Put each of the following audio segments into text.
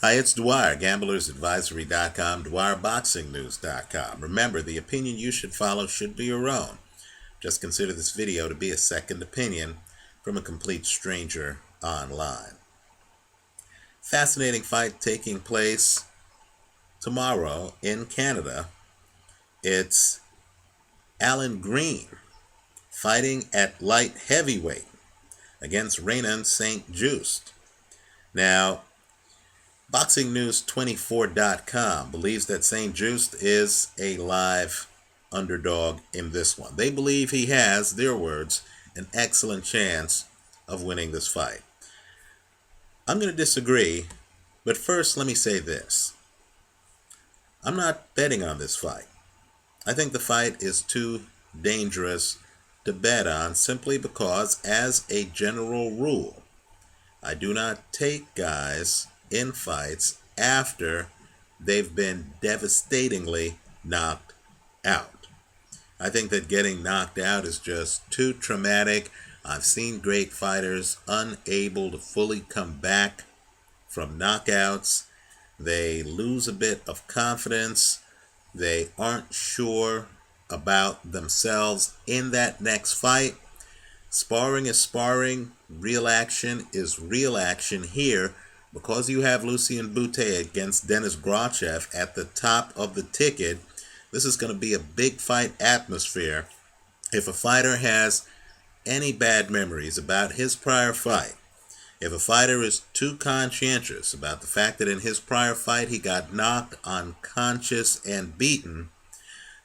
Hi, it's Dwyer, gamblersadvisory.com, DwyerBoxingNews.com. Remember, the opinion you should follow should be your own. Just consider this video to be a second opinion from a complete stranger online. Fascinating fight taking place tomorrow in Canada. It's Allan Green fighting at light heavyweight against Renan Juste. Now, BoxingNews24.com believes that St. Juste is a live underdog in this one. They believe he has, their words, an excellent chance of winning this fight. I'm going to disagree, but first let me say this. I'm not betting on this fight. I think the fight is too dangerous to bet on simply because, as a general rule, I do not take guys in fights after they've been devastatingly knocked out. I think that getting knocked out is just too traumatic. I've seen great fighters unable to fully come back from knockouts. They lose a bit of confidence. They aren't sure about themselves in that next fight. Sparring is sparring. Real action is real action here. Because you have Lucien Boutte against Denis Grachev at the top of the ticket, this is going to be a big fight atmosphere. If a fighter has any bad memories about his prior fight, if a fighter is too conscientious about the fact that in his prior fight he got knocked unconscious and beaten,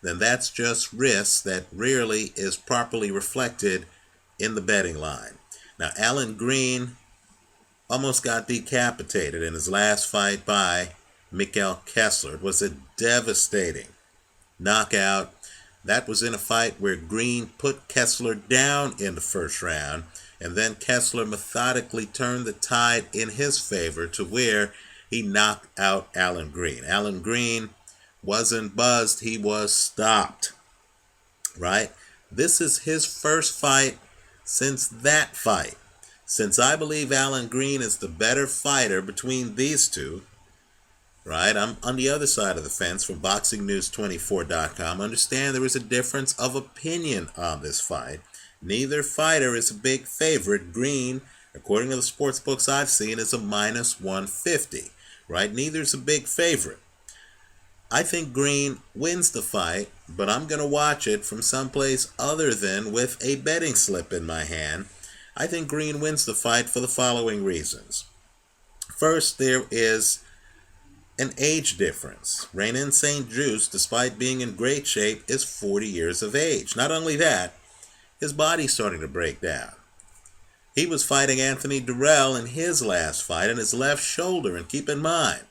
then that's just risk that rarely is properly reflected in the betting line. Now, Allan Green almost got decapitated in his last fight by Mikkel Kessler. It was a devastating knockout. That was in a fight where Green put Kessler down in the first round, and then Kessler methodically turned the tide in his favor to where he knocked out Allan Green. Allan Green wasn't buzzed, he was stopped, right? This is his first fight since that fight. Since I believe Allan Green is the better fighter between these two, right? I'm on the other side of the fence from BoxingNews24.com. Understand there is a difference of opinion on this fight. Neither fighter is a big favorite. Green, according to the sports books I've seen, is a minus 150, right? Neither is a big favorite. I think Green wins the fight, but I'm going to watch it from someplace other than with a betting slip in my hand. I think Green wins the fight for the following reasons. First, there is an age difference. Renan St. Juste, despite being in great shape, is 40 years of age. Not only that, his body's starting to break down. He was fighting Anthony Durrell in his last fight on his left shoulder, and keep in mind,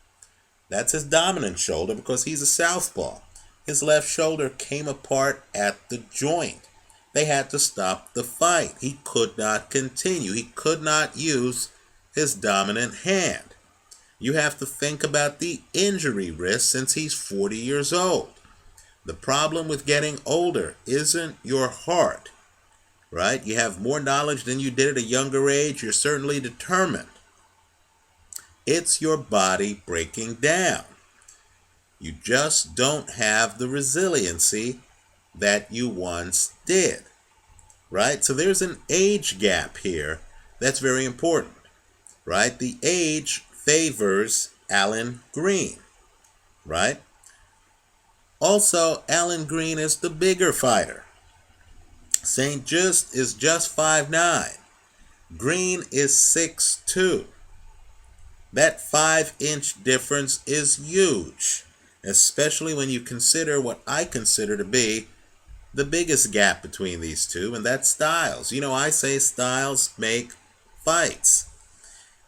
that's his dominant shoulder because he's a southpaw. His left shoulder came apart at the joint. They had to stop the fight. He could not continue. He could not use his dominant hand. You have to think about the injury risk since he's 40 years old. The problem with getting older isn't your heart, right? You have more knowledge than you did at a younger age. You're certainly determined. It's your body breaking down. You just don't have the resiliency that you once did, right? So there's an age gap here that's very important, right? The age favors Allan Green, right? Also, Allan Green is the bigger fighter. St. Juste is just 5'9". Green is 6'2". That 5-inch difference is huge, especially when you consider what I consider to be the biggest gap between these two, and that's styles. You know, I say styles make fights.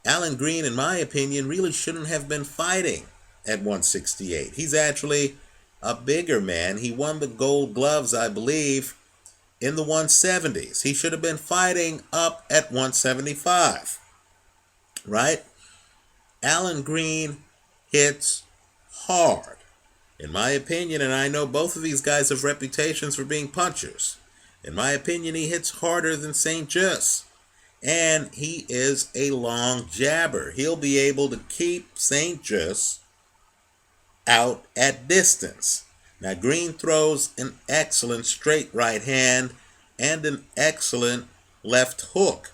Allan Green, in my opinion, really shouldn't have been fighting at 168. He's actually a bigger man. He won the Gold Gloves, I believe, in the 170s. He should have been fighting up at 175, right? Allan Green hits hard, in my opinion, and I know both of these guys have reputations for being punchers. In my opinion, he hits harder than St. Juste. And he is a long jabber. He'll be able to keep St. Juste out at distance. Now, Green throws an excellent straight right hand and an excellent left hook.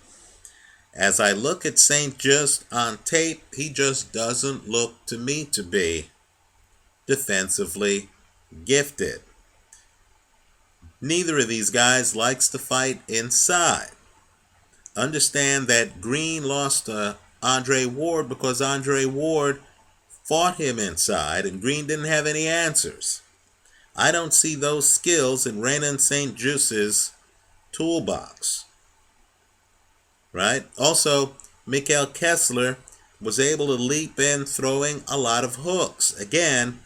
As I look at St. Juste on tape, he just doesn't look to me to be defensively gifted. Neither of these guys likes to fight inside. Understand that Green lost to Andre Ward because Andre Ward fought him inside and Green didn't have any answers. I don't see those skills in Renan St. Juste's toolbox. Right? Also, Mikhail Kessler was able to leap in throwing a lot of hooks. Again,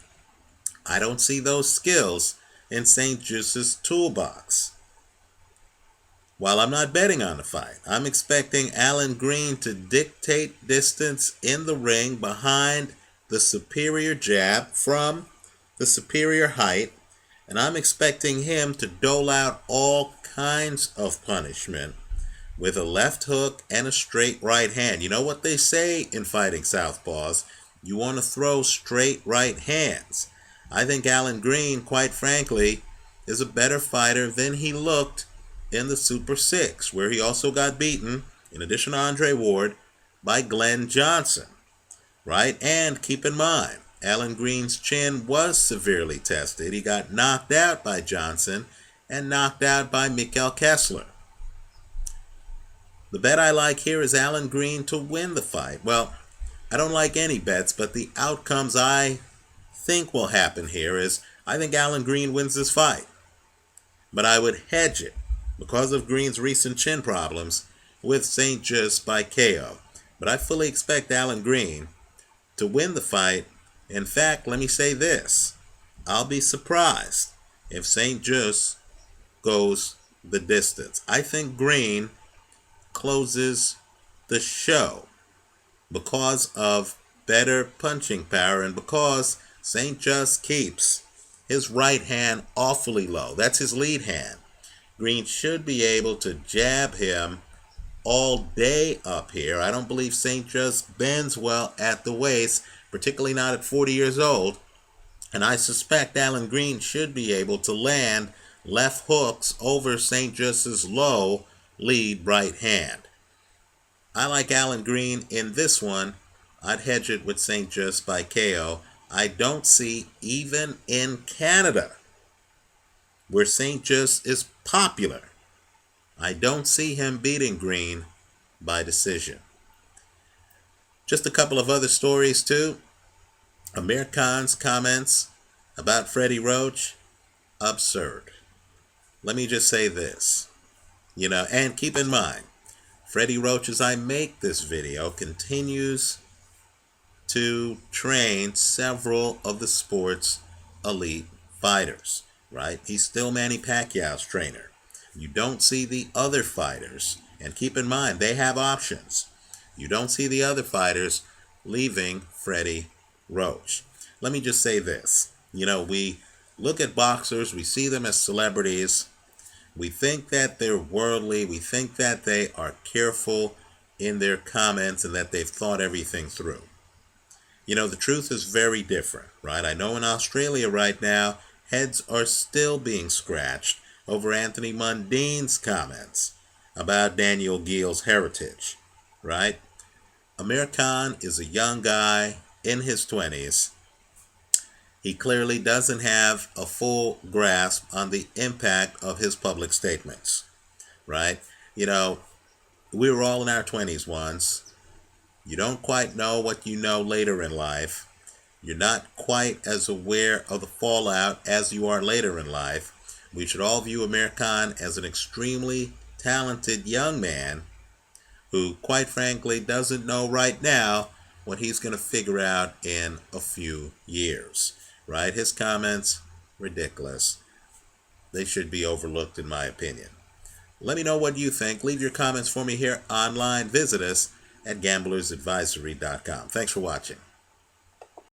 I don't see those skills in St. Juste's toolbox. While I'm not betting on the fight, I'm expecting Allan Green to dictate distance in the ring behind the superior jab from the superior height, and I'm expecting him to dole out all kinds of punishment with a left hook and a straight right hand. You know what they say in fighting southpaws? You want to throw straight right hands. I think Allan Green, quite frankly, is a better fighter than he looked in the Super 6, where he also got beaten, in addition to Andre Ward, by Glenn Johnson. Right? And keep in mind, Allan Green's chin was severely tested. He got knocked out by Johnson and knocked out by Mikhail Kessler. The bet I like here is Allan Green to win the fight. Well, I don't like any bets, but the outcomes I think will happen here is I think Allan Green wins this fight. But I would hedge it because of Green's recent chin problems with St. Juste by KO. But I fully expect Allan Green to win the fight. In fact, let me say this. I'll be surprised if St. Juste goes the distance. I think Green closes the show because of better punching power and because St. Juste keeps his right hand awfully low. That's his lead hand. Green should be able to jab him all day up here. I don't believe St. Juste bends well at the waist, particularly not at 40 years old. And I suspect Allan Green should be able to land left hooks over St. Juste's low lead right hand. I like Allan Green in this one. I'd hedge it with St. Juste by KO. I don't see, even in Canada, where St. Juste is popular, I don't see him beating Green by decision. Just a couple of other stories too. Amir Khan's comments about Freddie Roach, absurd. Let me just say this, and keep in mind, Freddie Roach, as I make this video, continues to train several of the sport's elite fighters, right? He's still Manny Pacquiao's trainer. You don't see the other fighters, and keep in mind, they have options. You don't see the other fighters leaving Freddie Roach. Let me just say this. We look at boxers, we see them as celebrities. We think that they're worldly. We think that they are careful in their comments and that they've thought everything through. The truth is very different, right? I know in Australia right now, heads are still being scratched over Anthony Mundine's comments about Daniel Geale's heritage, right? Amir Khan is a young guy in his 20s. He clearly doesn't have a full grasp on the impact of his public statements, right? We were all in our 20s once. You don't quite know what you know later in life. You're not quite as aware of the fallout as you are later in life. We should all view Amir Khan as an extremely talented young man who, quite frankly, doesn't know right now what he's going to figure out in a few years. Right? His comments, ridiculous. They should be overlooked in my opinion. Let me know what you think. Leave your comments for me here online. Visit us at gamblersadvisory.com. Thanks for watching.